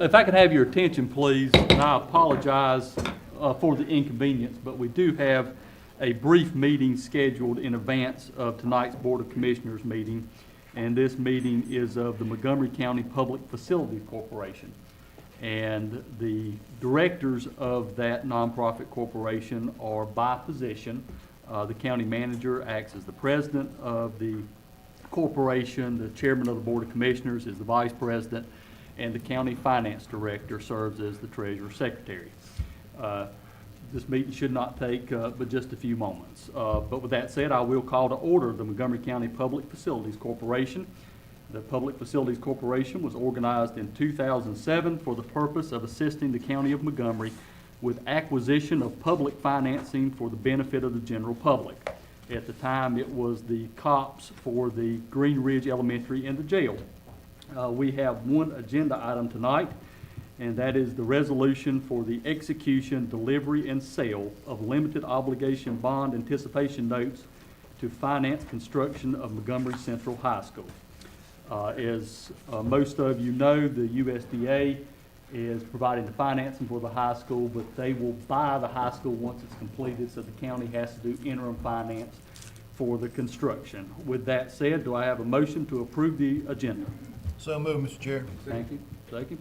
If I could have your attention, please, and I apologize for the inconvenience, but we do have a brief meeting scheduled in advance of tonight's Board of Commissioners meeting, and this meeting is of the Montgomery County Public Facilities Corporation. And the directors of that nonprofit corporation are by position. The county manager acts as the president of the corporation, the chairman of the Board of Commissioners is the vice president, and the county finance director serves as the treasurer secretary. This meeting should not take but just a few moments. But with that said, I will call to order the Montgomery County Public Facilities Corporation. The Public Facilities Corporation was organized in 2007 for the purpose of assisting the County of Montgomery with acquisition of public financing for the benefit of the general public. At the time, it was the COPS for the Green Ridge Elementary and the jail. We have one agenda item tonight, and that is the resolution for the execution, delivery, and sale of limited obligation bond anticipation notes to finance construction of Montgomery Central High School. As most of you know, the USDA is providing the financing for the high school, but they will buy the high school once it's completed, so the county has to do interim finance for the construction. With that said, do I have a motion to approve the agenda? So moved, Mr. Chair. Thank you. Second.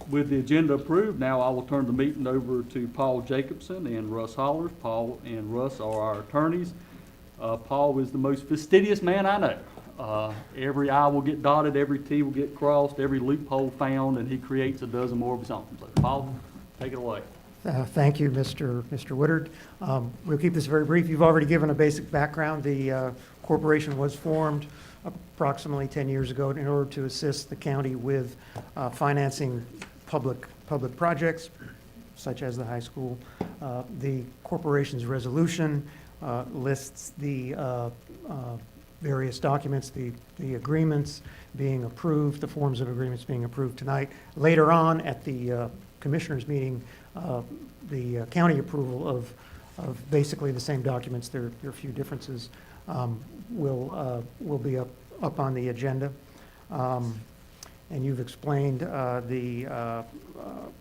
With the agenda approved, now I will turn the meeting over to Paul Jacobson and Russ Hollers. Paul and Russ are our attorneys. Paul is the most fastidious man I know. Every I will get dotted, every T will get crossed, every loophole found, and he creates a dozen more of his own. So, Paul, take it away. Thank you, Mr. Woodard. We'll keep this very brief. You've already given a basic background. The corporation was formed approximately 10 years ago in order to assist the county with financing public projects, such as the high school. The corporation's resolution lists the various documents, the agreements being approved, the forms of agreements being approved tonight. Later on at the commissioners meeting, the county approval of basically the same documents, there are a few differences, will be up on the agenda. And you've explained the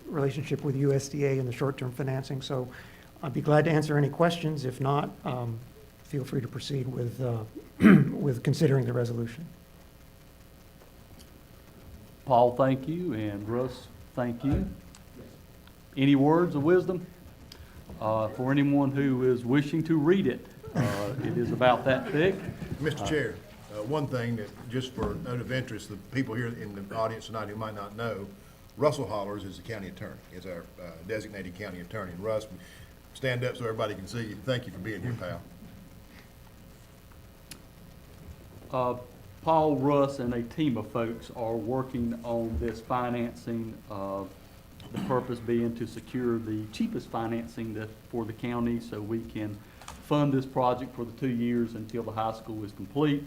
relationship with USDA and the short-term financing, so I'd be glad to answer any questions. If not, feel free to proceed with with considering the resolution. Paul, thank you, and Russ, thank you. Any words of wisdom? For anyone who is wishing to read it, it is about that thick. Mr. Chair, one thing that, just for note of interest, the people here in the audience tonight who might not know, Russell Hollers is the county attorney, is our designated county attorney. And Russ, stand up so everybody can see you. Thank you for being here, pal. Paul, Russ, and a team of folks are working on this financing, the purpose being to secure the cheapest financing for the county so we can fund this project for the 2 years until the high school is complete.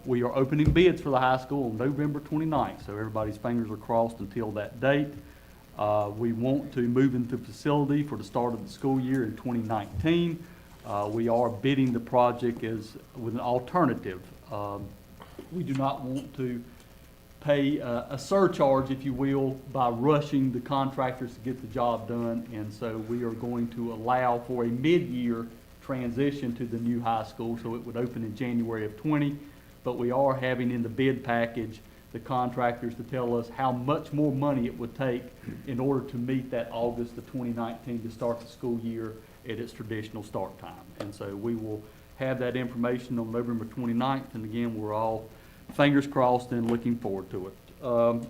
We are opening bids for the high school on November 29th, so everybody's fingers are crossed until that date. We want to move into the facility for the start of the school year in 2019. We are bidding the project with an alternative. We do not want to pay a surcharge, if you will, by rushing the contractors to get the job done, and so we are going to allow for a mid-year transition to the new high school, so it would open in January of 20, but we are having in the bid package the contractors to tell us how much more money it would take in order to meet that August of 2019 to start the school year at its traditional start time. And so we will have that information on November 29th, and again, we're all fingers crossed and looking forward to it.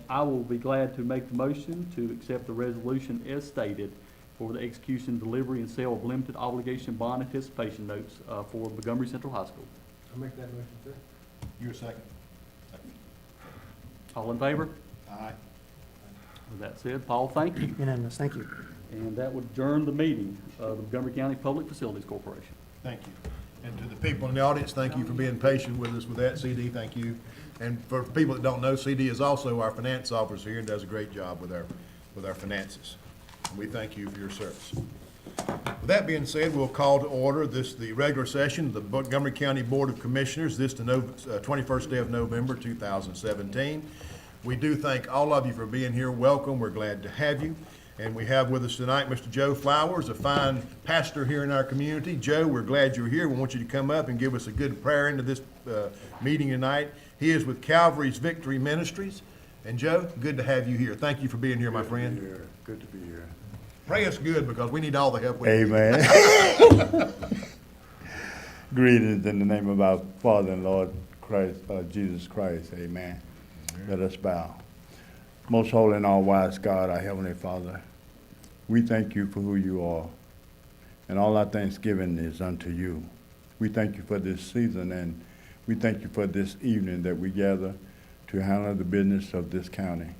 I will be glad to make the motion to accept the resolution as stated for the execution, delivery, and sale of limited obligation bond anticipation notes for Montgomery Central High School. I'll make that motion, sir. You're second. All in favor? Aye. With that said, Paul, thank you. Unanimous. Thank you. And that would adjourn the meeting of the Montgomery County Public Facilities Corporation. Thank you. And to the people in the audience, thank you for being patient with us with that. CD, thank you. And for people that don't know, CD is also our finance officer here and does a great job with our finances. And we thank you for your service. With that being said, we'll call to order the regular session of the Montgomery County Board of Commissioners, this the 21st day of November 2017. We do thank all of you for being here. Welcome. We're glad to have you. And we have with us tonight Mr. Joe Flowers, a fine pastor here in our community. Joe, we're glad you're here. We want you to come up and give us a good prayer into this meeting tonight. He is with Calvary's Victory Ministries. And Joe, good to have you here. Thank you for being here, my friend. Good to be here. Pray us good, because we need all the help we can. Amen. Greetings in the name of our Father and Lord Christ, Jesus Christ. Amen. Let us bow. Most holy and all-wise God, our Heavenly Father, we thank you for who you are, and all our thanksgiving is unto you. We thank you for this season, and we thank you for this evening that we gather to handle the business of this county.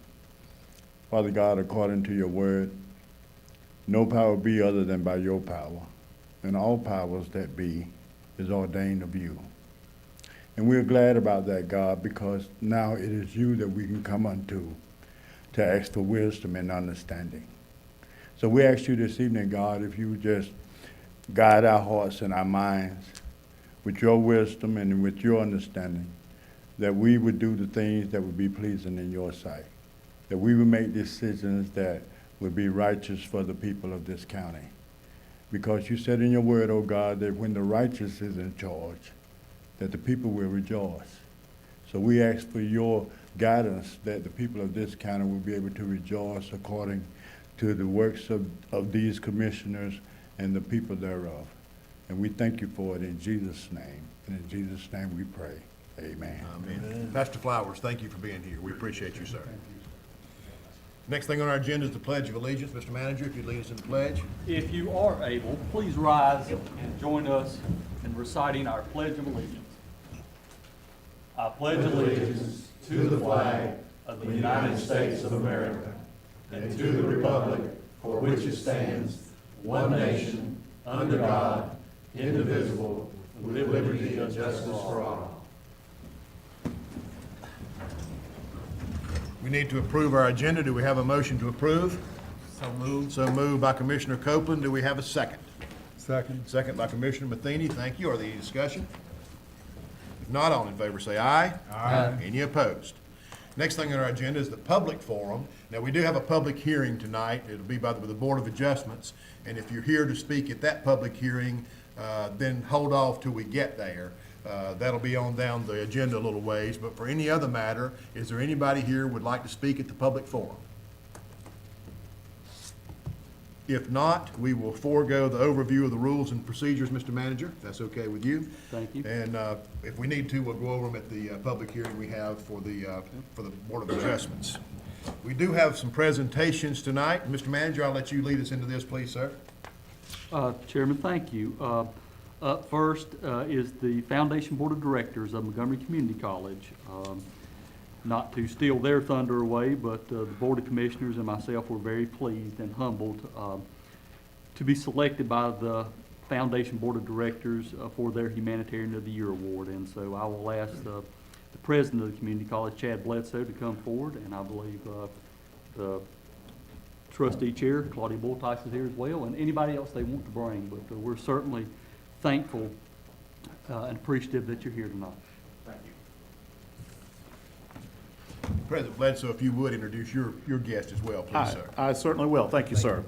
Father God, according to your word, no power be other than by your power, and all powers that be is ordained of you. And we're glad about that, God, because now it is you that we can come unto to ask for wisdom and understanding. So we ask you this evening, God, if you would just guide our hearts and our minds with your wisdom and with your understanding, that we would do the things that would be pleasing in your sight, that we would make decisions that would be righteous for the people of this county. Because you said in your word, oh God, that when the righteous is in charge, that the people will rejoice. So we ask for your guidance, that the people of this county will be able to rejoice according to the works of these commissioners and the people thereof. And we thank you for it in Jesus' name. And in Jesus' name we pray. Amen. Amen. Pastor Flowers, thank you for being here. We appreciate you, sir. Next thing on our agenda is the Pledge of Allegiance. Mr. Manager, if you'd lead us in the pledge. If you are able, please rise and join us in reciting our Pledge of Allegiance. I pledge allegiance to the flag of the United States of America and to the republic for which it stands, one nation, under God, indivisible, with liberty and justice for all. We need to approve our agenda. Do we have a motion to approve? So moved. So moved by Commissioner Copeland. Do we have a second? Second. Second by Commissioner Matheny. Thank you. Are there any discussion? If not, all in favor say aye. Aye. Any opposed? Next thing on our agenda is the public forum. Now, we do have a public hearing tonight. It'll be by the Board of Adjustments. And if you're here to speak at that public hearing, then hold off till we get there. That'll be on down the agenda a little ways. But for any other matter, is there anybody here who would like to speak at the public forum? If not, we will forego the overview of the rules and procedures, Mr. Manager, if that's okay with you. Thank you. And if we need to, we'll go over them at the public hearing we have for the Board of Adjustments. We do have some presentations tonight. Mr. Manager, I'll let you lead us into this, please, sir. Chairman, thank you. Up first is the Foundation Board of Directors of Montgomery Community College. Not to steal their thunder away, but the Board of Commissioners and myself were very pleased and humbled to be selected by the Foundation Board of Directors for their Humanitarian of the Year Award. And so I will ask the President of the Community College, Chad Bledsoe, to come forward, and I believe the Trustee Chair, Claudia Bulltice, is here as well, and anybody else they want to bring. But we're certainly thankful and appreciative that you're here tonight. Thank you. President Bledsoe, if you would introduce your guest as well, please, sir. I certainly will. Thank you, sir.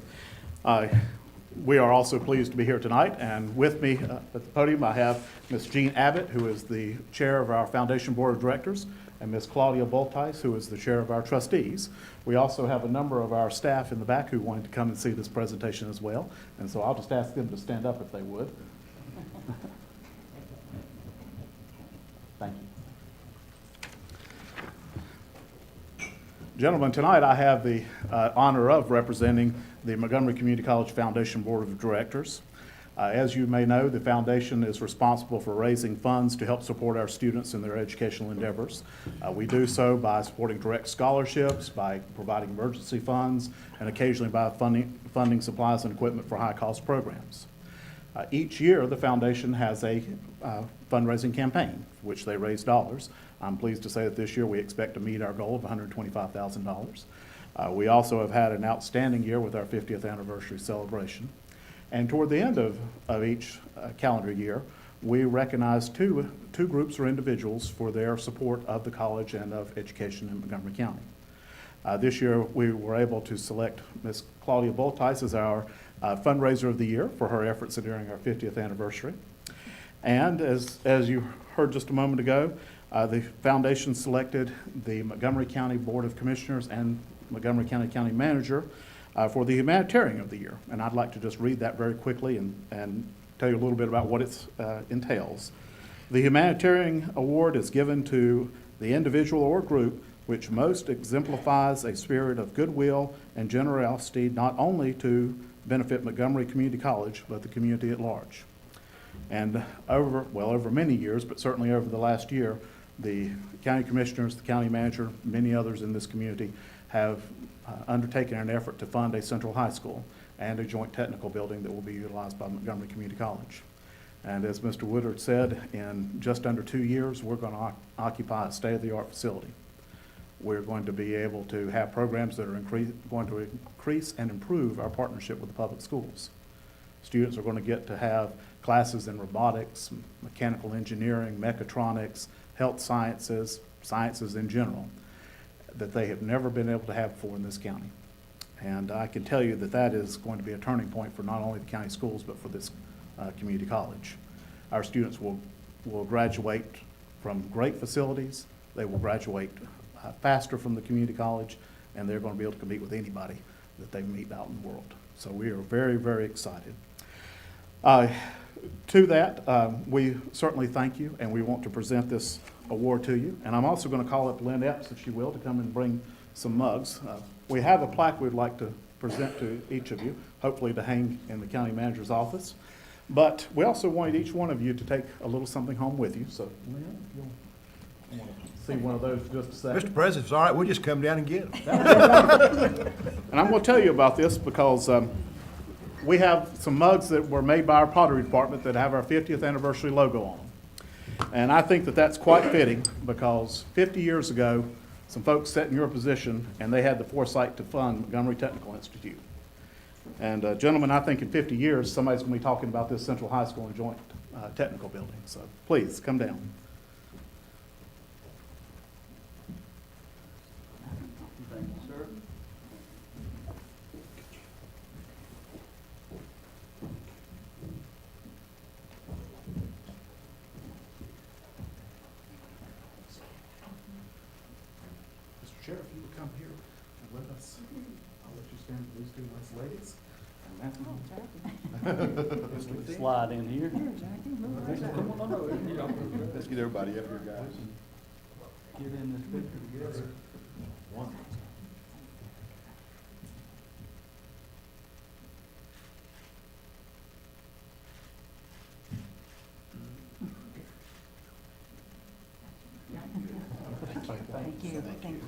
We are also pleased to be here tonight, and with me at the podium I have Ms. Jean Abbott, who is the chair of our Foundation Board of Directors, and Ms. Claudia Bulltice, who is the chair of our trustees. We also have a number of our staff in the back who wanted to come and see this presentation as well, and so I'll just ask them to stand up if they would. Thank you. Gentlemen, tonight I have the honor of representing the Montgomery Community College Foundation Board of Directors. As you may know, the foundation is responsible for raising funds to help support our students in their educational endeavors. We do so by supporting direct scholarships, by providing emergency funds, and occasionally by funding supplies and equipment for high-cost programs. Each year, the foundation has a fundraising campaign, for which they raise dollars. I'm pleased to say that this year we expect to meet our goal of $125,000. We also have had an outstanding year with our 50th anniversary celebration. And toward the end of each calendar year, we recognize two groups or individuals for their support of the college and of education in Montgomery County. This year, we were able to select Ms. Claudia Boltice as our fundraiser of the year for her efforts during our 50th anniversary. And as you heard just a moment ago, the foundation selected the Montgomery County Board of Commissioners and Montgomery County Manager for the humanitarian of the year. And I'd like to just read that very quickly and tell you a little bit about what it entails. The humanitarian award is given to the individual or group which most exemplifies a spirit of goodwill and generosity, not only to benefit Montgomery Community College, but the community at large. And over many years, but certainly over the last year, the county commissioners, the county manager, many others in this community have undertaken an effort to fund a central high school and a joint technical building that will be utilized by Montgomery Community College. And as Mr. Woodard said, in just under 2 years, we're going to occupy a state-of-the-art facility. We're going to be able to have programs that are going to increase and improve our partnership with the public schools. Students are going to get to have classes in robotics, mechanical engineering, mechatronics, health sciences, sciences in general, that they have never been able to have before in this county. And I can tell you that that is going to be a turning point for not only the county schools, but for this community college. Our students will graduate from great facilities. They will graduate faster from the community college, and they're going to be able to compete with anybody that they meet out in the world. So we are very, very excited. To that, we certainly thank you, and we want to present this award to you. And I'm also going to call up Lynn Epps, if she will, to come and bring some mugs. We have a plaque we'd like to present to each of you, hopefully to hang in the county manager's office. But we also wanted each one of you to take a little something home with you. So, Lynn, if you'll want to see one of those for just a second. Mr. President, it's all right, we'll just come down and get them. And I'm going to tell you about this because we have some mugs that were made by our pottery department that have our 50th anniversary logo on them. And I think that that's quite fitting because 50 years ago, some folks sat in your position and they had the foresight to fund Montgomery Technical Institute. And gentlemen, I think in 50 years, somebody's going to be talking about this Central High School and joint technical building. So please, come down. Thank you, sir. Mr. Chair, if you would come here and let us, I'll let you stand for these two nice ladies. And that's Slide in here. Let's get everybody up here, guys. Get in this picture together. Thank you, thank you.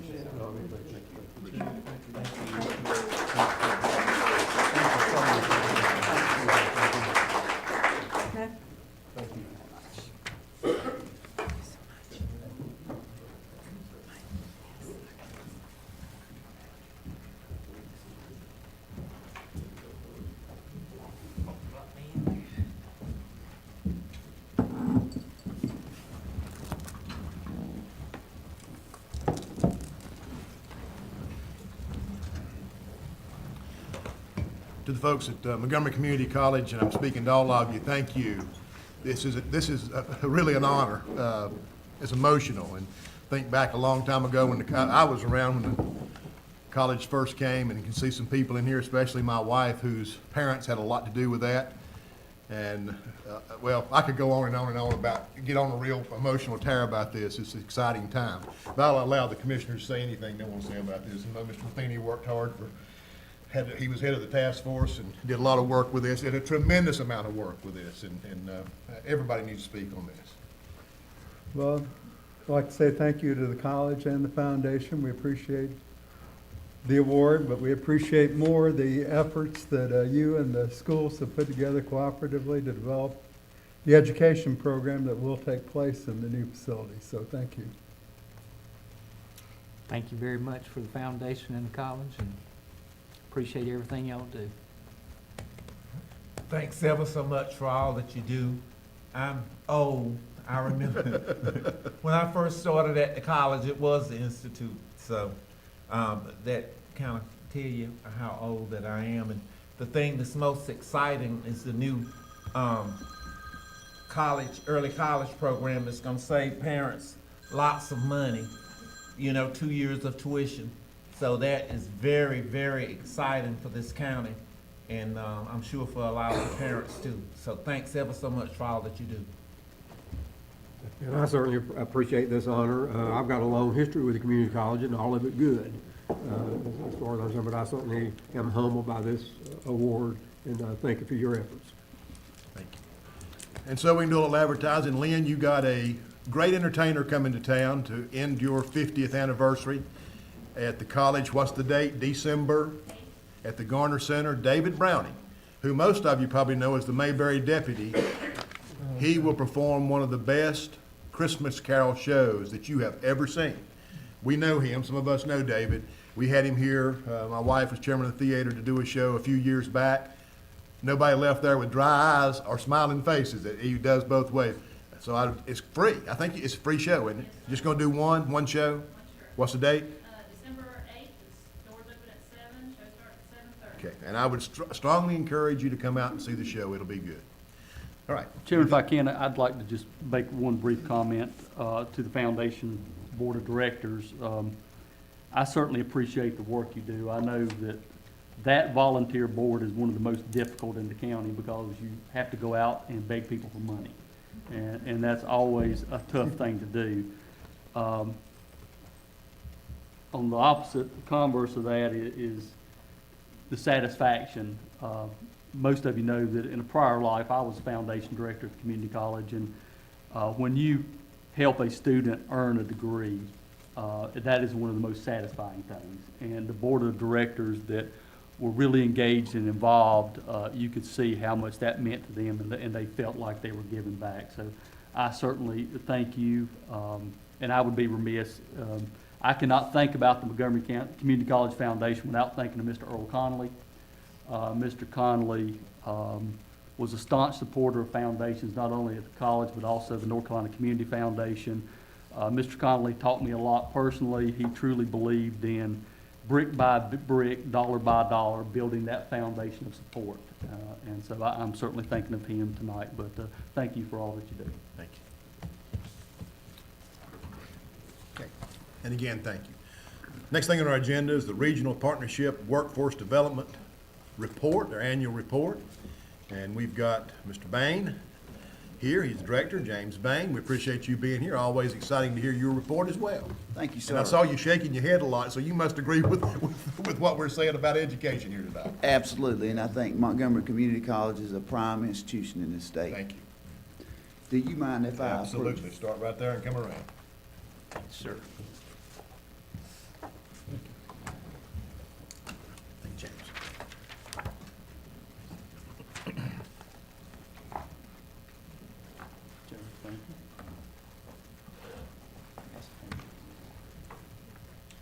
To the folks at Montgomery Community College, and I'm speaking to all of you, thank you. This is really an honor. It's emotional, and think back a long time ago when I was around when the college first came, and you can see some people in here, especially my wife, whose parents had a lot to do with that. And well, I could go on and on and on about, get on a real emotional tear about this. It's an exciting time. But I'll allow the commissioners to say anything they want to say about this. I know Mr. Matheny worked hard he was head of the task force and did a lot of work with this, and a tremendous amount of work with this, and everybody needs to speak on this. Well, I'd like to say thank you to the college and the foundation. We appreciate the award, but we appreciate more the efforts that you and the schools have put together cooperatively to develop the education program that will take place in the new facility. So thank you. Thank you very much for the foundation and the college, and appreciate everything y'all do. Thanks ever so much for all that you do I'm old. I remember when I first started at the college, it was the Institute. So that kind of tell you how old that I am. And the thing that's most exciting is the new early college program that's going to save parents lots of money, 2 years of tuition. So that is very, very exciting for this county, and I'm sure for a lot of the parents too. So thanks ever so much for all that you do. And I certainly appreciate this honor. I've got a long history with the community college and all of it good. As far as I'm concerned, but I certainly am humbled by this award, and thank you for your efforts. Thank you. And so we can do a little advertising. Lynn, you got a great entertainer coming to town to end your 50th anniversary at the college. What's the date? December, at the Garner Center. David Browning, who most of you probably know as the Mayberry Deputy. He will perform one of the best Christmas Carol shows that you have ever seen. We know him. Some of us know David. We had him here. My wife was chairman of the theater to do a show a few years back. Nobody left there with dry eyes or smiling faces. He does both ways. So it's free. I think it's a free show, isn't it? Just going to do one show? What's the date? December 8th, doors open at 7, show starts at 7:30. Okay, and I would strongly encourage you to come out and see the show. It'll be good. All right. Chairman, if I can, I'd like to just make one brief comment to the Foundation Board of Directors. I certainly appreciate the work you do. I know that volunteer board is one of the most difficult in the county because you have to go out and beg people for money. And that's always a tough thing to do. On the opposite, converse of that is the satisfaction. Most of you know that in a prior life, I was foundation director at the community college, and when you help a student earn a degree, that is one of the most satisfying things. And the board of directors that were really engaged and involved, you could see how much that meant to them, and they felt like they were giving back. So I certainly thank you, and I would be remiss. I cannot think about the Montgomery County Community College Foundation without thinking of Mr. Earl Connolly. Mr. Connolly was a staunch supporter of foundations, not only at the college, but also the North Carolina Community Foundation. Mr. Connolly taught me a lot personally. He truly believed in brick by brick, dollar by dollar, building that foundation of support. And so I'm certainly thinking of him tonight, but thank you for all that you do. Thank you. Okay, and again, thank you. Next thing on our agenda is the Regional Partnership Workforce Development Report, their annual report. And we've got Mr. Bain here. He's the director, James Bain. We appreciate you being here. Always exciting to hear your report as well. Thank you, sir. And I saw you shaking your head a lot, so you must agree with what we're saying about education here today. Absolutely, and I think Montgomery Community College is a prime institution in this state. Thank you. Do you mind if I approach? Absolutely. Start right there and come around. Sir. Thank you, James.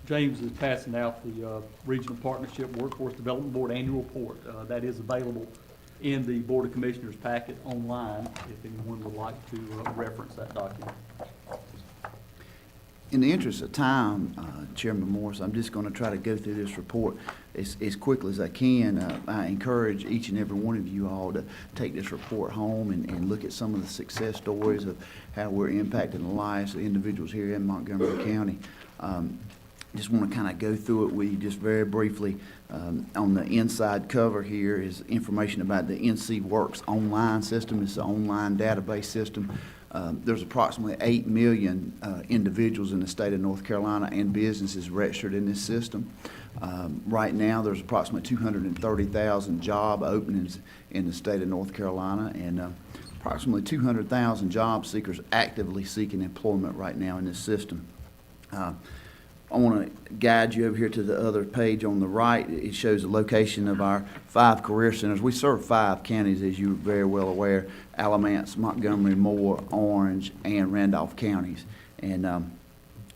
James is passing out the Regional Partnership Workforce Development Board Annual Report. That is available in the Board of Commissioners packet online if anyone would like to reference that document. In the interest of time, Chairman Morris, I'm just going to try to go through this report as quickly as I can. I encourage each and every one of you all to take this report home and look at some of the success stories of how we're impacting the lives of individuals here in Montgomery County. Just want to kind of go through it with you just very briefly. On the inside cover here is information about the NC Works online system. It's an online database system. There's approximately 8 million individuals in the state of North Carolina and businesses registered in this system. Right now, there's approximately 230,000 job openings in the state of North Carolina, and approximately 200,000 job seekers actively seeking employment right now in this system. I want to guide you over here to the other page on the right. It shows the location of our 5 career centers. We serve 5 counties, as you're very well aware: Alamance, Montgomery, Moore, Orange, and Randolph counties. And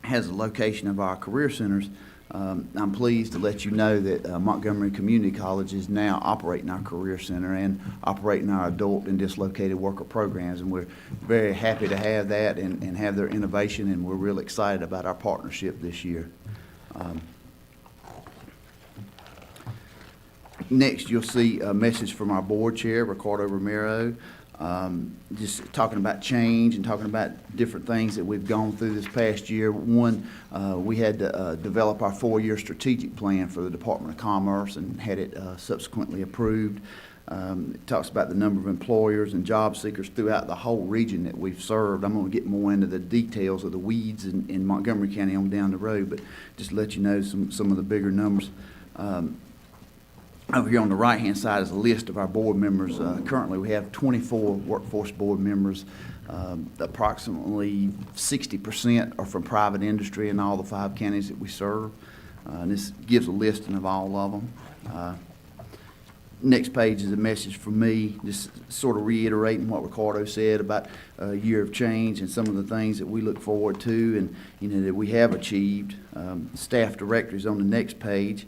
has the location of our career centers I'm pleased to let you know that Montgomery Community College is now operating our Career Center and operating our adult and dislocated worker programs, and we're very happy to have that and have their innovation, and we're real excited about our partnership this year. Next, you'll see a message from our board chair, Ricardo Romero, just talking about change and talking about different things that we've gone through this past year. One, we had to develop our 4-year strategic plan for the Department of Commerce and had it subsequently approved. It talks about the number of employers and job seekers throughout the whole region that we've served. I'm going to get more into the details of the weeds in Montgomery County on down the road, but just to let you know some of the bigger numbers. Over here on the right-hand side is a list of our board members. Currently, we have 24 workforce board members. Approximately 60% are from private industry in all the 5 counties that we serve. And this gives a listing of all of them. Next page is a message from me, just sort of reiterating what Ricardo said about a year of change and some of the things that we look forward to and that we have achieved. Staff directories on the next page.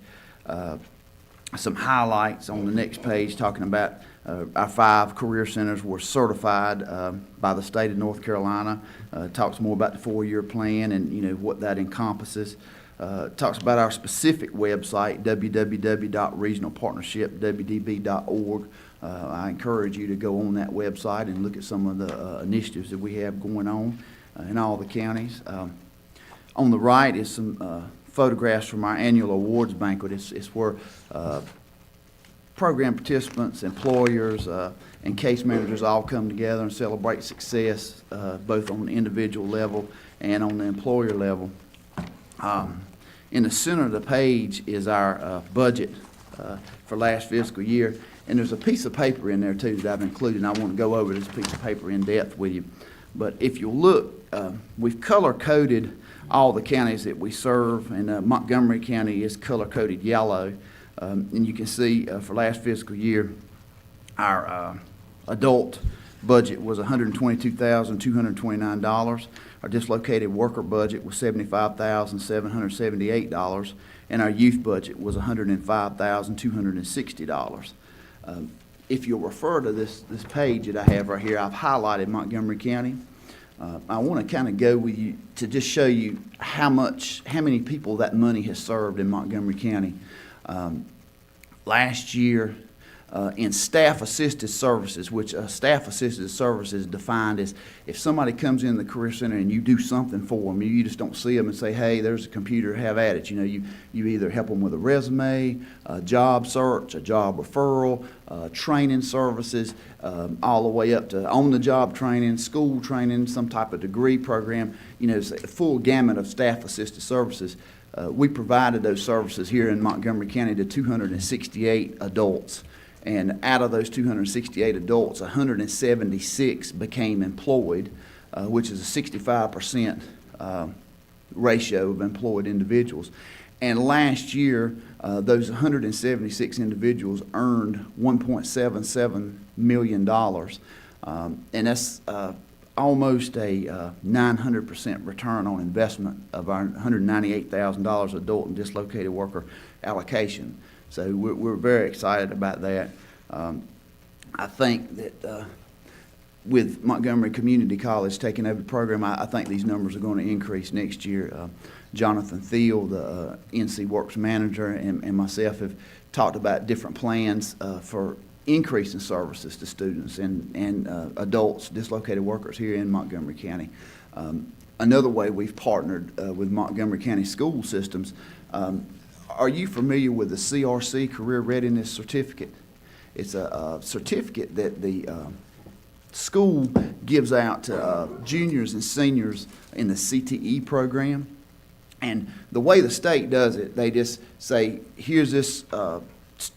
Some highlights on the next page talking about our 5 career centers were certified by the state of North Carolina. Talks more about the 4-year plan and what that encompasses. Talks about our specific website, www.regionalpartnershipwdb.org. I encourage you to go on that website and look at some of the initiatives that we have going on in all the counties. On the right is some photographs from our annual awards banquet. It's where program participants, employers, and case managers all come together and celebrate success, both on the individual level and on the employer level. In the center of the page is our budget for last fiscal year, and there's a piece of paper in there too that I've included, and I want to go over this piece of paper in depth with you. But if you look, we've color-coded all the counties that we serve, and Montgomery County is color-coded yellow. And you can see for last fiscal year, our adult budget was $122,229. Our dislocated worker budget was $75,778, and our youth budget was $105,260. If you'll refer to this page that I have right here, I've highlighted Montgomery County. I want to kind of go with you to just show you how many people that money has served in Montgomery County. Last year, in staff-assisted services, which staff-assisted services is defined as if somebody comes in the Career Center and you do something for them, you just don't see them and say, hey, there's a computer, have at it. You either help them with a resume, a job search, a job referral, training services, all the way up to on-the-job training, school training, some type of degree program. It's a full gamut of staff-assisted services. We provided those services here in Montgomery County to 268 adults. And out of those 268 adults, 176 became employed, which is a 65% ratio of employed individuals. And last year, those 176 individuals earned $1.77 million. And that's almost a 900% return on investment of our $198,000 adult and dislocated worker allocation. So we're very excited about that. I think that with Montgomery Community College taking over the program, I think these numbers are going to increase next year. Jonathan Thiel, the NC Works manager, and myself have talked about different plans for increasing services to students and adults, dislocated workers here in Montgomery County. Another way we've partnered with Montgomery County school systems. Are you familiar with the CRC, Career Readiness Certificate? It's a certificate that the school gives out to juniors and seniors in the CTE program. And the way the state does it, they just say, here's this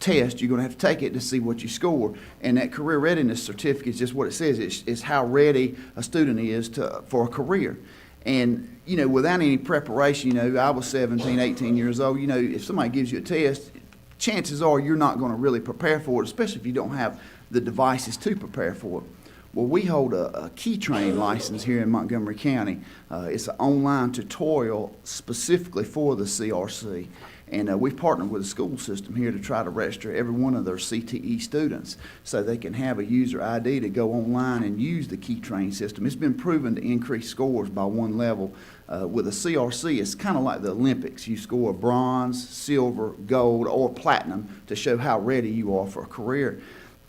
test, you're going to have to take it to see what you score. And that Career Readiness Certificate is just what it says. It's how ready a student is for a career. And, without any preparation, I was 17, 18 years old, if somebody gives you a test, chances are you're not going to really prepare for it, especially if you don't have the devices to prepare for it. Well, we hold a key train license here in Montgomery County. It's an online tutorial specifically for the CRC. And we've partnered with the school system here to try to register every one of their CTE students so they can have a user ID to go online and use the key train system. It's been proven to increase scores by one level. With a CRC, it's kind of like the Olympics. You score bronze, silver, gold, or platinum to show how ready you are for a career.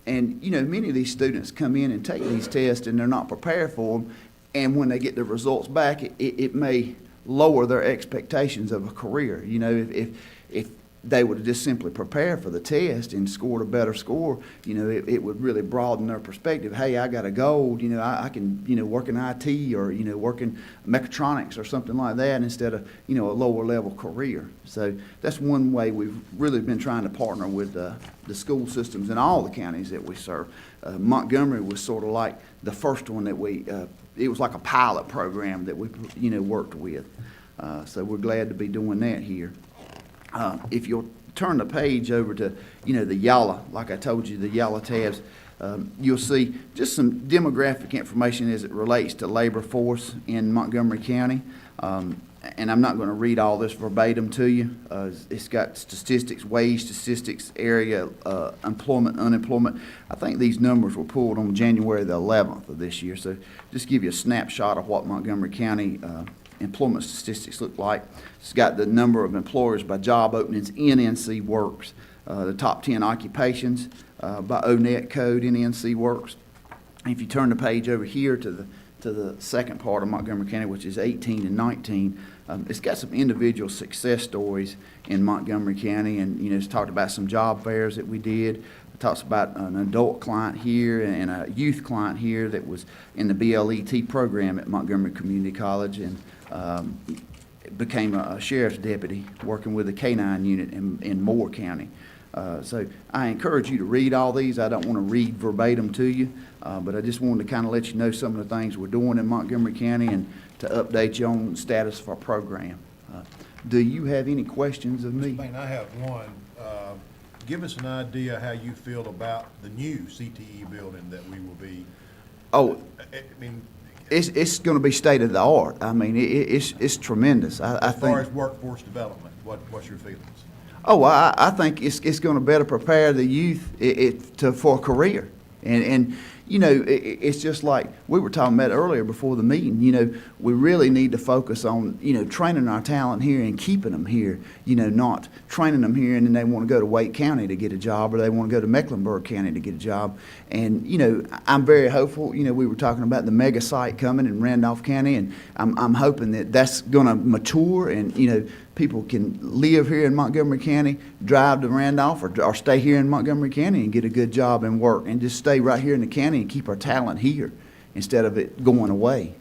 And, you know, many of these students come in and take these tests and they're not prepared for them. And when they get the results back, it may lower their expectations of a career. You know, if they would have just simply prepared for the test and scored a better score, you know, it would really broaden their perspective. Hey, I got a gold, you know, I can, you know, work in IT or, you know, work in mechatronics or something like that instead of, you know, a lower level career. So that's one way we've really been trying to partner with the school systems in all the counties that we serve. Montgomery was sort of like the first one that it was like a pilot program that we, you know, worked with. So we're glad to be doing that here. If you'll turn the page over to, you know, the yellow, like I told you, the yellow tabs, you'll see just some demographic information as it relates to labor force in Montgomery County. And I'm not going to read all this verbatim to you. It's got statistics, wage statistics, area, employment, unemployment. I think these numbers were pulled on January the 11th of this year. So just give you a snapshot of what Montgomery County employment statistics look like. It's got the number of employers by job openings in NC Works, the top 10 occupations by ONET code in NC Works. If you turn the page over here to the second part of Montgomery County, which is 18 and 19, it's got some individual success stories in Montgomery County, and you know, it's talked about some job fairs that we did. It talks about an adult client here and a youth client here that was in the BLET program at Montgomery Community College, and became a sheriff's deputy working with the K-9 unit in Moore County. So I encourage you to read all these. I don't want to read verbatim to you, but I just wanted to kind of let you know some of the things we're doing in Montgomery County and to update you on the status of our program. Do you have any questions of me? Mr. Payne, I have one. Give us an idea how you feel about the new CTE building that we will be. Oh, I mean, it's going to be state of the art. I mean, it's tremendous. I as far think. as workforce development, what's your feelings? Oh, I think it's going to better prepare the youth for a career. And you know, it's just like we were talking about earlier before the meeting. You know, we really need to focus on, you know, training our talent here and keeping them here. You know, not training them here and then they want to go to Wake County to get a job, or they want to go to Mecklenburg County to get a job. And, you know, I'm very hopeful. You know, we were talking about the mega site coming in Randolph County, and I'm hoping that that's going to mature and, you know, people can live here in Montgomery County, drive to Randolph, or stay here in Montgomery County and get a good job and work, and just stay right here in the county and keep our talent here instead of it going away.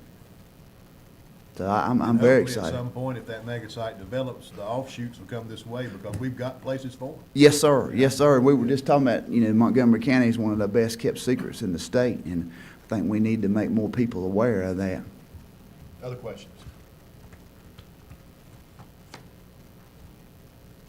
So I'm very excited. At some point, if that mega site develops, the offshoots will come this way because we've got places for them. Yes, sir. Yes, sir. We were just talking about, you know, Montgomery County is one of the best kept secrets in the state, and I think we need to make more people aware of that. Other questions?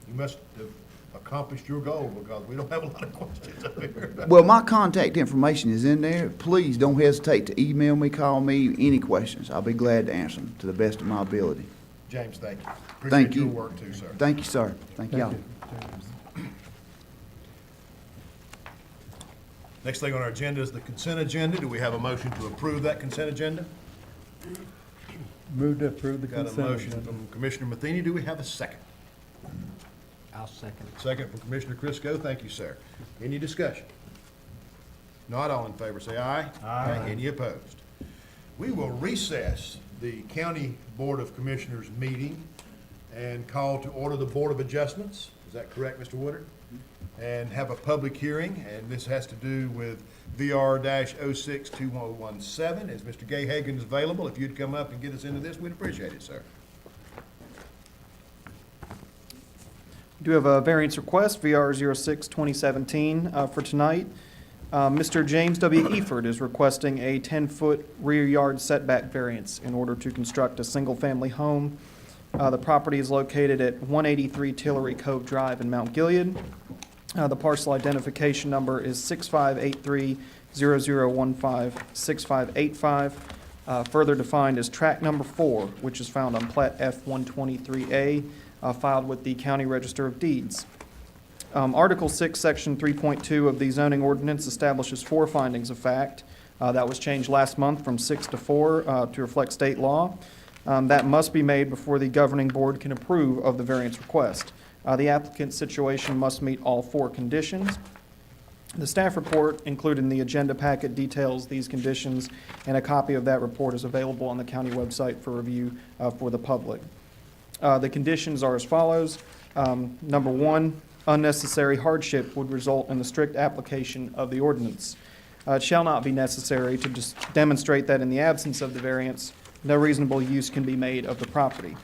You must have accomplished your goal because we don't have a lot of questions up here. Well, my contact information is in there. Please don't hesitate to email me, call me, any questions. I'll be glad to answer them to the best of my ability. James, thank you. Thank Appreciate you. your work too, sir. Thank you, sir. Thank y'all. Next thing on our agenda is the consent agenda. Do we have a motion to approve that consent agenda? Move to approve the Got a consent motion agenda. from Commissioner Matheny. Do we have a second? I'll second it. Second from Commissioner Crisco. Thank you, sir. Any discussion? Not all in favor, say aye. Aye. Any opposed? We will recess the County Board of Commissioners meeting and call to order the Board of Adjustments. Is that correct, Mr. Woodard? And have a public hearing, and this has to do with VR-06-2017. As Mr. Gay Hagan is available, if you'd come up and get us into this, we'd appreciate it, sir. We do have a variance request, VR 06-2017, for tonight. Mr. James W. Eford is requesting a 10-foot rear yard setback variance in order to construct a single-family home. The property is located at 183 Tillery Cove Drive in Mount Gilead. The parcel identification number is 6583-0015-6585, further defined as tract number 4, which is found on Plat F-123A, filed with the County Register of Deeds. Article 6, Section 3.2 of the zoning ordinance establishes 4 findings of fact. That was changed last month from 6 to 4 to reflect state law. That must be made before the governing board can approve of the variance request. The applicant's situation must meet all 4 conditions. The staff report included in the agenda packet details these conditions, and a copy of that report is available on the county website for review for the public. The conditions are as follows. Number 1, unnecessary hardship would result in the strict application of the ordinance. It shall not be necessary to just demonstrate that in the absence of the variance, no reasonable use can be made of the property.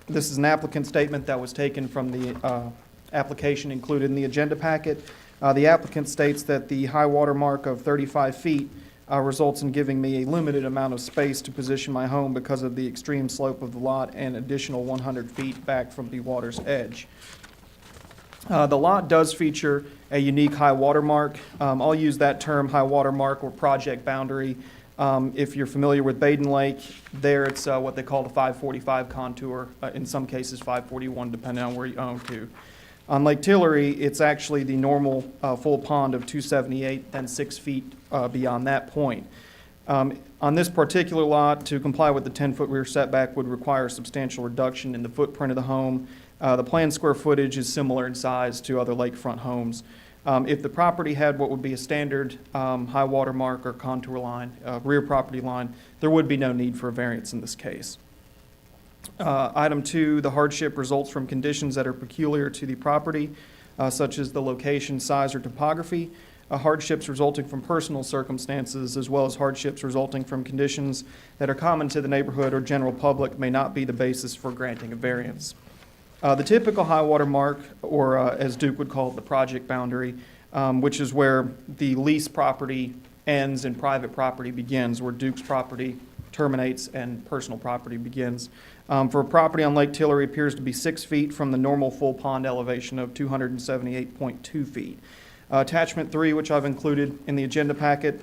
This is an applicant statement that was taken from the application included in the agenda packet. The applicant states that the high water mark of 35 feet results in giving me a limited amount of space to position my home because of the extreme slope of the lot and additional 100 feet back from the water's edge. The lot does feature a unique high water mark. I'll use that term, high water mark or project boundary. If you're familiar with Baden Lake, there it's what they call the 545 contour, in some cases 541, depending on where you own to. On Lake Tillery, it's actually the normal full pond of 278, then 6 feet beyond that point. On this particular lot, to comply with the 10-foot rear setback would require a substantial reduction in the footprint of the home. The planned square footage is similar in size to other lakefront homes. If the property had what would be a standard high water mark or contour line, rear property line, there would be no need for a variance in this case. Item 2, the hardship results from conditions that are peculiar to the property, such as the location, size, or topography. Hardships resulting from personal circumstances, as well as hardships resulting from conditions that are common to the neighborhood or general public, may not be the basis for granting a variance. The typical high water mark, or as Duke would call it, the project boundary, which is where the lease property ends and private property begins, where Duke's property terminates and personal property begins. For a property on Lake Tillery, appears to be 6 feet from the normal full pond elevation of 278.2 feet. Attachment 3, which I've included in the agenda packet,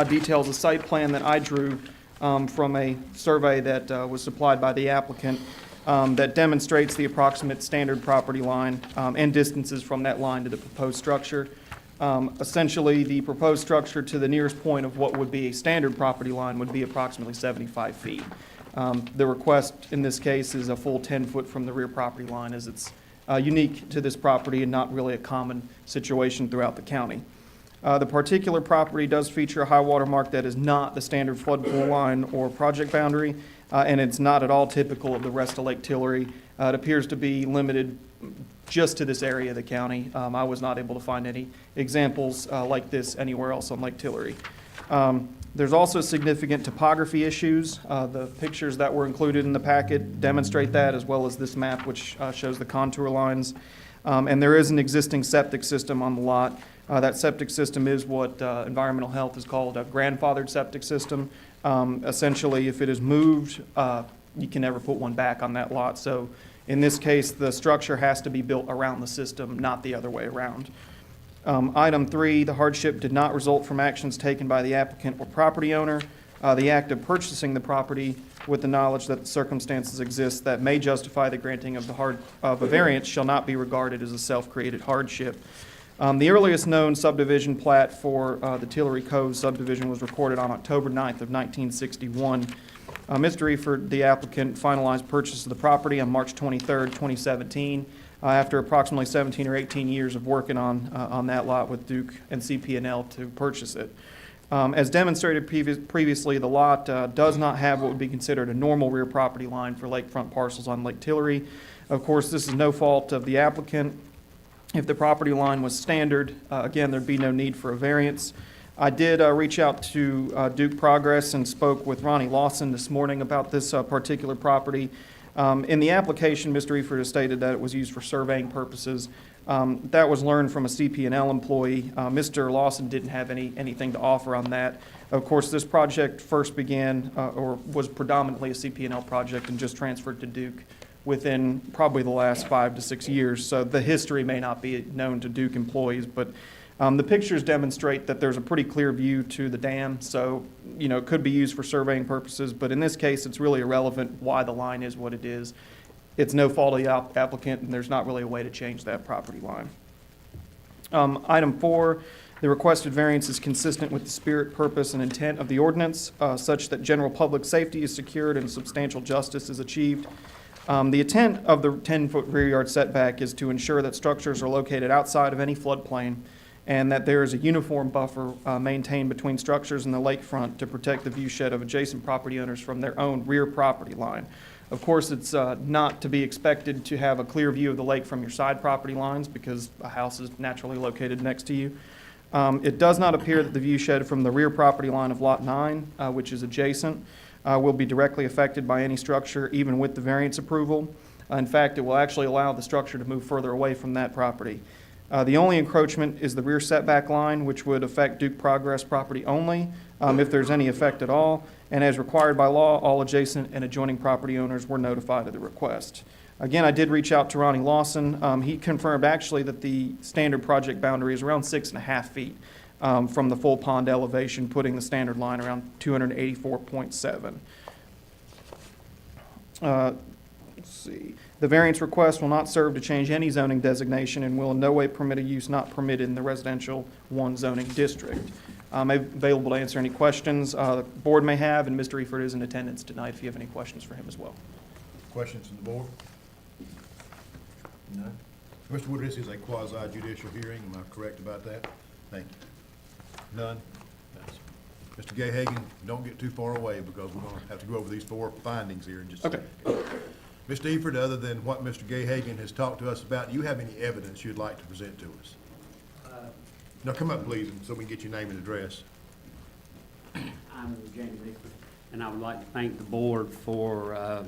details a site plan that I drew from a survey that was supplied by the applicant that demonstrates the approximate standard property line and distances from that line to the proposed structure. Essentially, the proposed structure to the nearest point of what would be a standard property line would be approximately 75 feet. The request in this case is a full 10 foot from the rear property line, as it's unique to this property and not really a common situation throughout the county. The particular property does feature a high water mark that is not the standard flood pool line or project boundary, and it's not at all typical of the rest of Lake Tillery. It appears to be limited just to this area of the county. I was not able to find any examples like this anywhere else on Lake Tillery. There's also significant topography issues. The pictures that were included in the packet demonstrate that, as well as this map, which shows the contour lines. And there is an existing septic system on the lot. That septic system is what environmental health is called a grandfathered septic system. Essentially, if it is moved, you can never put one back on that lot. So in this case, the structure has to be built around the system, not the other way around. Item 3, the hardship did not result from actions taken by the applicant or property owner. The act of purchasing the property with the knowledge that the circumstances exist that may justify the granting of a variance shall not be regarded as a self-created hardship. The earliest known subdivision plat for the Tillery Cove subdivision was recorded on October 9th of 1961. Mr. Eford, the applicant, finalized purchase of the property on March 23rd, 2017, after approximately 17 or 18 years of working on that lot with Duke and CP&L to purchase it. As demonstrated previously, the lot does not have what would be considered a normal rear property line for lakefront parcels on Lake Tillery. Of course, this is no fault of the applicant. If the property line was standard, again, there'd be no need for a variance. I did reach out to Duke Progress and spoke with Ronnie Lawson this morning about this particular property. In the application, Mr. Eford has stated that it was used for surveying purposes. That was learned from a CP&L employee. Mr. Lawson didn't have anything to offer on that. Of course, this project first began or was predominantly a CP&L project and just transferred to Duke within probably the last 5 to 6 years. So the history may not be known to Duke employees, but the pictures demonstrate that there's a pretty clear view to the dam. So, it could be used for surveying purposes, but in this case, it's really irrelevant why the line is what it is. It's no fault of the applicant, and there's not really a way to change that property line. Item 4, the requested variance is consistent with the spirit, purpose, and intent of the ordinance, such that general public safety is secured and substantial justice is achieved. The intent of the 10-foot rear yard setback is to ensure that structures are located outside of any floodplain and that there is a uniform buffer maintained between structures and the lakefront to protect the viewshed of adjacent property owners from their own rear property line. Of course, it's not to be expected to have a clear view of the lake from your side property lines because a house is naturally located next to you. It does not appear that the viewshed from the rear property line of Lot 9, which is adjacent, will be directly affected by any structure, even with the variance approval. In fact, it will actually allow the structure to move further away from that property. The only encroachment is the rear setback line, which would affect Duke Progress property only, if there's any effect at all. And as required by law, all adjacent and adjoining property owners were notified of the request. Again, I did reach out to Ronnie Lawson. He confirmed actually that the standard project boundary is around 6.5 feet from the full pond elevation, putting the standard line around 284.7. Let's see. The variance request will not serve to change any zoning designation and will in no way permit a use not permitted in the residential 1 zoning district. I'm available to answer any questions the board may have, and Mr. Eford is in attendance tonight if you have any questions for him as well. Questions from the board? No? Mr. Wood, this is a quasi judicial hearing, am I correct about that? Thank you. None? Yes. Mr. Gay-Hagan, don't get too far away because we're gonna have to go over these 4 findings here in just a second. Mr. Eford, other than what Mr. Gay-Hagan has talked to us about, do you have any evidence you'd like to present to us? Now, come up, please, so we can get your name and address. I'm James Easter, and I would like to thank the board for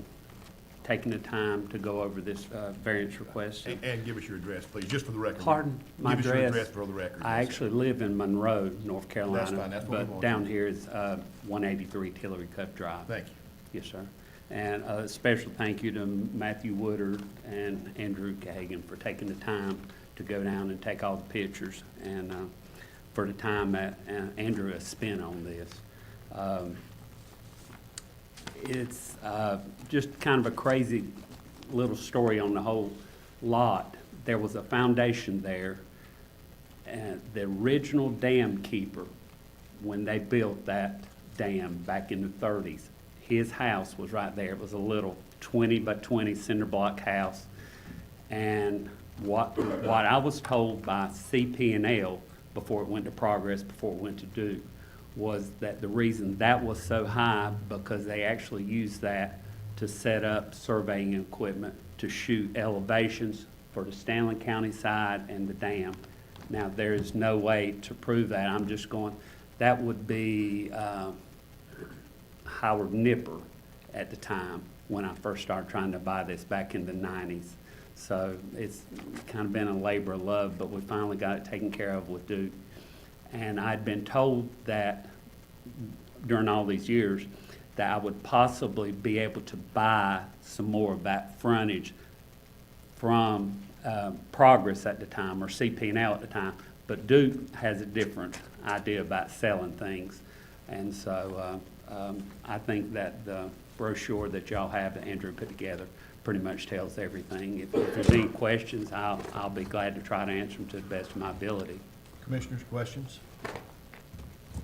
taking the time to go over this variance request. And give us your address, please, just for the record. Pardon? My address? Give us your address for the record. I actually live in Monroe, North Carolina. That's fine, that's what we but want. down here is 183 Tillery Cuff Drive. Thank you. Yes, sir. And a special thank you to Matthew Woodard and Andrew Kagan for taking the time to go down and take all the pictures, and for the time that Andrew has spent on this. It's just kind of a crazy little story on the whole lot. There was a foundation there, and the original dam keeper, when they built that dam back in the 30s, his house was right there. It was a little 20 by 20 cinder block house. And what I was told by CP&L before it went to Progress, before it went to Duke, was that the reason that was so high because they actually used that to set up surveying equipment to shoot elevations for the Stanley County side and the dam. Now, there is no way to prove that. I'm just going, that would be Howard Nipper at the time when I first started trying to buy this back in the 90s. So it's kind of been a labor of love, but we finally got it taken care of with Duke. And I'd been told that during all these years that I would possibly be able to buy some more of that frontage from Progress at the time, or CP&L at the time. But Duke has a different idea about selling things. And so I think that the brochure that y'all have that Andrew put together pretty much tells everything. If there's any questions, I'll be glad to try to answer them to the best of my ability. Commissioners, questions?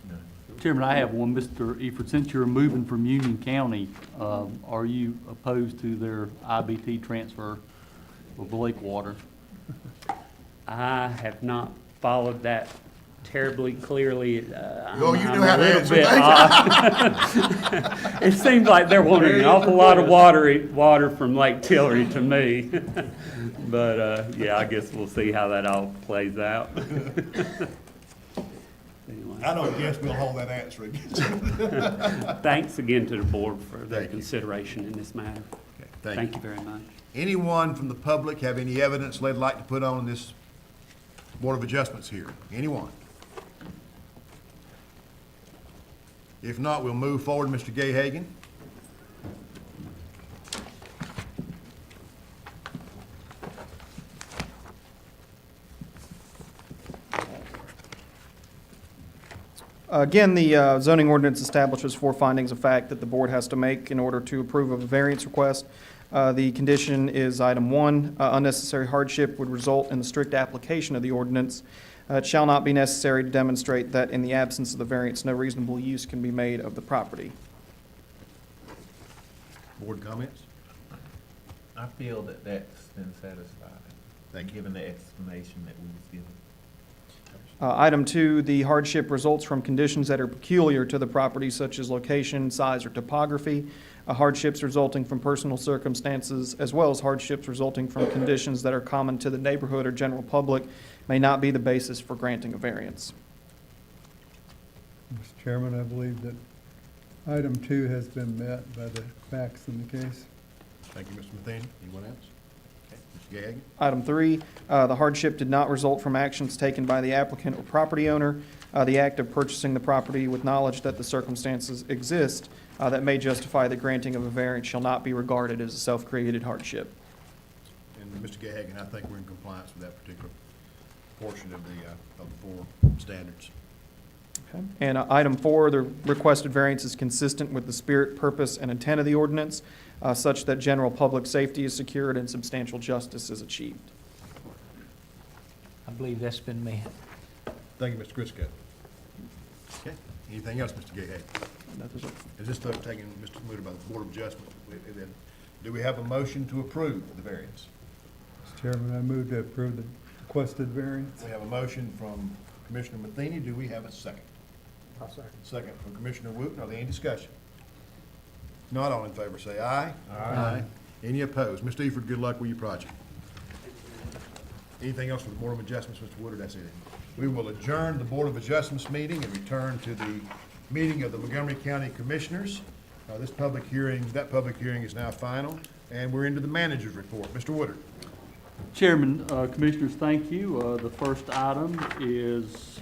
No. Chairman, I have one. Mr. Eford, since you're moving from Union County, are you opposed to their IBT transfer of lake water? I have not followed that terribly clearly. Oh, you know how to answer things. It seems like they're wanting an awful lot of water from Lake Tillery to me. But, yeah, I guess we'll see how that all plays out. Anyway. I don't guess we'll hold that answer against you. Thanks again to the board for their Thank you. consideration in this matter. Okay, Thank you very much. Anyone from the public have any evidence they'd like to put on this Board of Adjustments here? Anyone? If not, we'll move forward. Mr. Gay-Hagan. Again, the zoning ordinance establishes 4 findings of fact that the board has to make in order to approve of a variance request. The condition is item 1, unnecessary hardship would result in the strict application of the ordinance. It shall not be necessary to demonstrate that in the absence of the variance, no reasonable use can be made of the property. Board comments? I feel that that's been satisfied. Thank you. Given the explanation that we was given. Item 2, the hardship results from conditions that are peculiar to the property, such as location, size, or topography. Hardships resulting from personal circumstances, as well as hardships resulting from conditions that are common to the neighborhood or general public, may not be the basis for granting a variance. Mr. Chairman, I believe that item 2 has been met by the facts in the case. Thank you, Mr. Matheny. Anyone else? Okay, Mr. Gahagan? Item 3, the hardship did not result from actions taken by the applicant or property owner. The act of purchasing the property with knowledge that the circumstances exist that may justify the granting of a variance shall not be regarded as a self-created hardship. And Mr. Gahagan, I think we're in compliance with that particular portion of the 4 standards. Okay. And item 4, the requested variance is consistent with the spirit, purpose, and intent of the ordinance, such that general public safety is secured and substantial justice is achieved. I believe that's been met. Thank you, Mr. Crisco. Okay, anything else, Mr. Gahagan? That is it. Is this stuff taken, Mr. Smoot, by the Board of Adjustment? Do we have a motion to approve the variance? Mr. Chairman, I move to approve the requested variance. We have a motion from Commissioner Matheny. Do we have a second? I'll second. Second from Commissioner Wooten. Are there any discussion? Not all in favor, say aye. Aye. Any opposed? Mr. Eford, good luck with your project. Anything else for the Board of Adjustments, Mr. Woodard? That's it. We will adjourn the Board of Adjustments meeting and return to the meeting of the Montgomery County Commissioners. That public hearing is now final, and we're into the manager's report. Mr. Woodard. Chairman, Commissioners, thank you. The first item is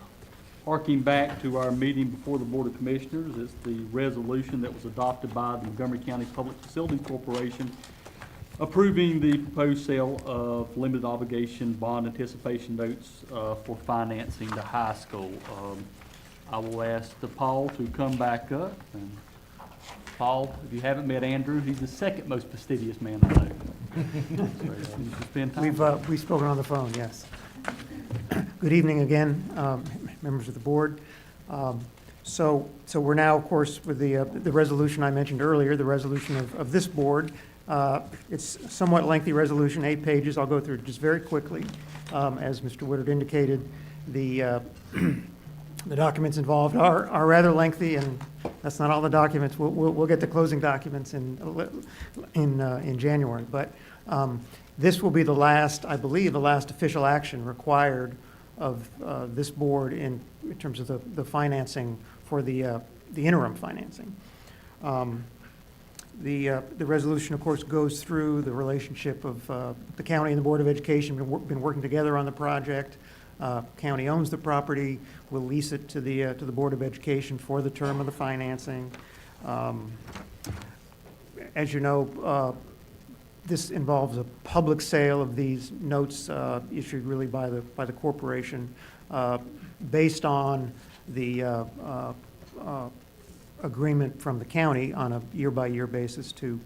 harking back to our meeting before the Board of Commissioners. It's the resolution that was adopted by the Montgomery County Public Facilities Corporation approving the proposed sale of limited obligation bond anticipation notes for financing the high school. I will ask Paul to come back up. And Paul, if you haven't met Andrew, he's the second most fastidious man I know. So, you should spend time. We've spoken on the phone, yes. Good evening again, members of the board. So we're now, of course, with the resolution I mentioned earlier, the resolution of this board. It's a somewhat lengthy resolution, 8 pages. I'll go through it just very quickly. As Mr. Woodard indicated, the documents involved are rather lengthy, and that's not all the documents. We'll get the closing documents in January. But this will be the last, I believe, the last official action required of this board in terms of the financing for the interim financing. The resolution, of course, goes through the relationship of the county and the Board of Education. Been working together on the project. County owns the property. We'll lease it to the Board of Education for the term of the financing. As you know, this involves a public sale of these notes issued really by the corporation based on the agreement from the county on a year-by-year basis to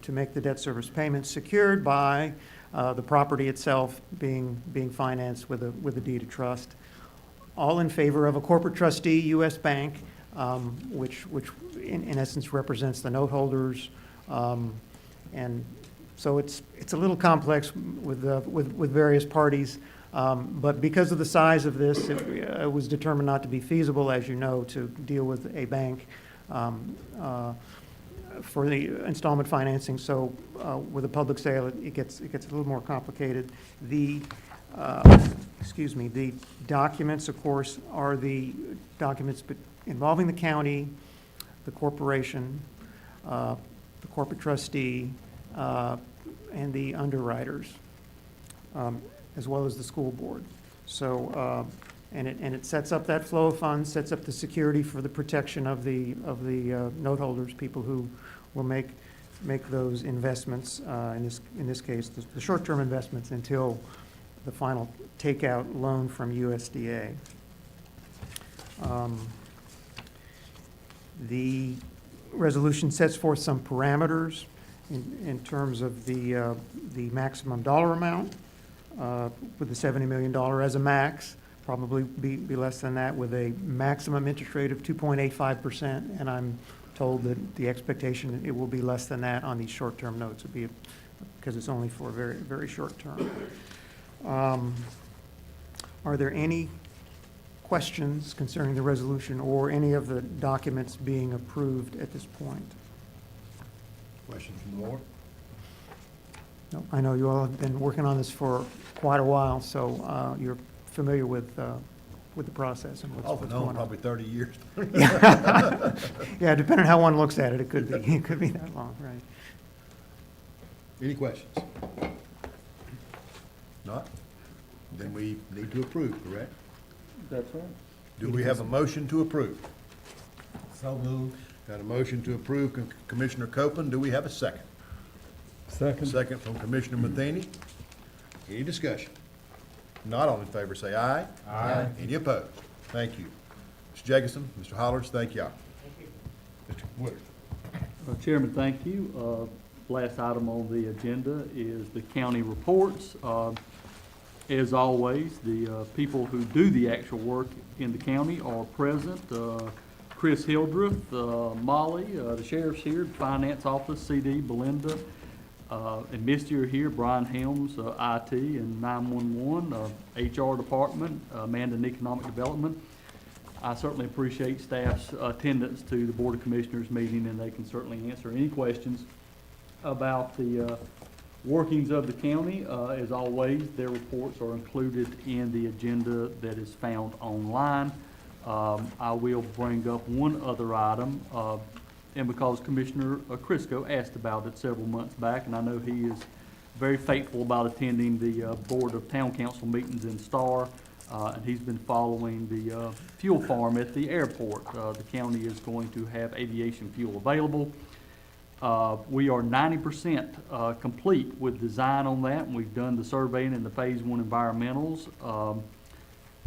make the debt service payments secured by the property itself being financed with a deed of trust. All in favor of a corporate trustee, U.S. Bank, which in essence represents the note holders. And so it's a little complex with various parties. But because of the size of this, it was determined not to be feasible, as you know, to deal with a bank for the installment financing. So with a public sale, it gets a little more complicated. The documents, of course, are the documents involving the county, the corporation, the corporate trustee, and the underwriters, as well as the school board. So, and it sets up that flow of funds, sets up the security for the protection of the note holders, people who will make those investments, in this case, the short-term investments until the final takeout loan from USDA. The resolution sets forth some parameters in terms of the maximum dollar amount, with the $70 million as a max, probably be less than that, with a maximum interest rate of 2.85%, and I'm told that the expectation, it will be less than that on these short-term notes, because it's only for a very, very short term. Are there any questions concerning the resolution or any of the documents being approved at this point? Questions from the board? No, I know you all have been working on this for quite a while, so you're familiar with the process and what's Off and going on, on. probably 30 years. Yeah, depending on how one looks at it, it could be that long, right? Any questions? Not? Then we need to approve, correct? That's right. Do we have a motion to approve? So moved. Got a motion to approve Commissioner Copeland. Do we have a second? Second. Second from Commissioner Matheny. Any discussion? Not all in favor, say aye. Aye. Any opposed? Thank you. Mr. Jacobson, Mr. Hollers, thank y'all. Mr. Woodard. Chairman, thank you. Last item on the agenda is the county reports. As always, the people who do the actual work in the county are present. Chris Hildreth, Molly, the sheriff's here, the finance office, CD, Belinda, and Misty are here, Brian Helms, IT and 911, HR department, Amanda in economic development. I certainly appreciate staff's attendance to the Board of Commissioners meeting, and they can certainly answer any questions about the workings of the county. As always, their reports are included in the agenda that is found online. I will bring up one other item, and because Commissioner Crisco asked about it several months back, and I know he is very faithful about attending the Board of Town Council meetings in Star, and he's been following the fuel farm at the airport. The county is going to have aviation fuel available. We are 90% complete with design on that, and we've done the surveying and the phase 1 environmentals.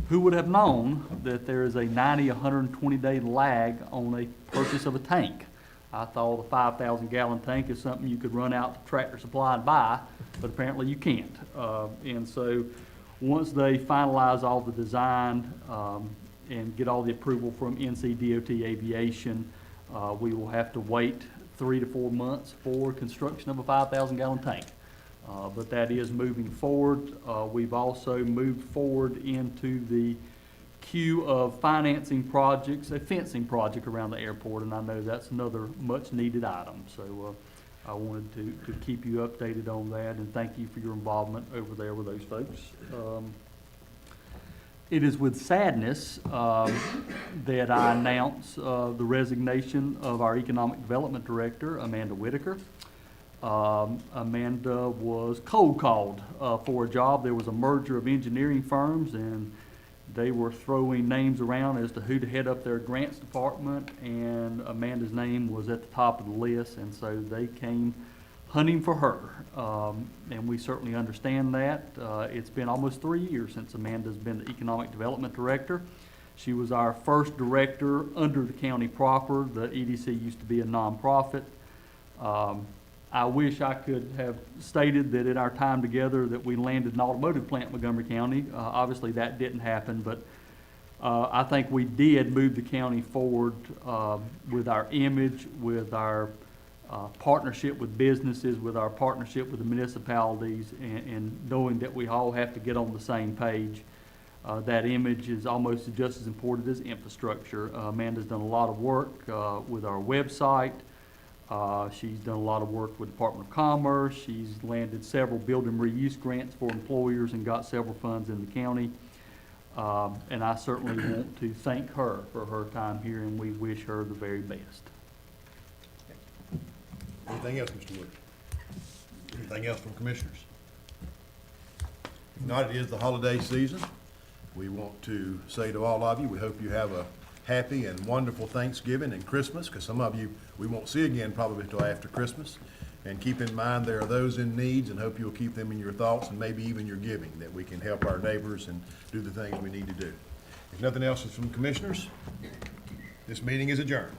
Who would have known that there is a 90, 120-day lag on a purchase of a tank? I thought a 5,000-gallon tank is something you could run out to Tractor Supply and buy, but apparently you can't. And so once they finalize all the design and get all the approval from NCDOT Aviation, we will have to wait 3 to 4 months for construction of a 5,000-gallon tank. But that is moving forward. We've also moved forward into the queue of financing projects, a fencing project around the airport, and I know that's another much-needed item. So I wanted to keep you updated on that, and thank you for your involvement over there with those folks. It is with sadness that I announce the resignation of our Economic Development Director, Amanda Whitaker. Amanda was cold called for a job. There was a merger of engineering firms, and they were throwing names around as to who to head up their grants department, and Amanda's name was at the top of the list, and so they came hunting for her. And we certainly understand that. It's been almost 3 years since Amanda's been the Economic Development Director. She was our first director under the county proper. The EDC used to be a nonprofit. I wish I could have stated that in our time together that we landed an automotive plant in Montgomery County. Obviously, that didn't happen, but I think we did move the county forward with our image, with our partnership with businesses, with our partnership with the municipalities, and knowing that we all have to get on the same page. That image is almost just as important as infrastructure. Amanda's done a lot of work with our website. She's done a lot of work with the Department of Commerce. She's landed several building reuse grants for employers and got several funds in the county. And I certainly want to thank her for her time here, and we wish her the very best. Anything else, Mr. Wood? Anything else from commissioners? If not, it is the holiday season. We want to say to all of you, we hope you have a happy and wonderful Thanksgiving and Christmas, because some of you we won't see again probably until after Christmas. And keep in mind there are those in needs, and hope you'll keep them in your thoughts and maybe even your giving, that we can help our neighbors and do the things we need to do. If nothing else is from commissioners, this meeting is adjourned.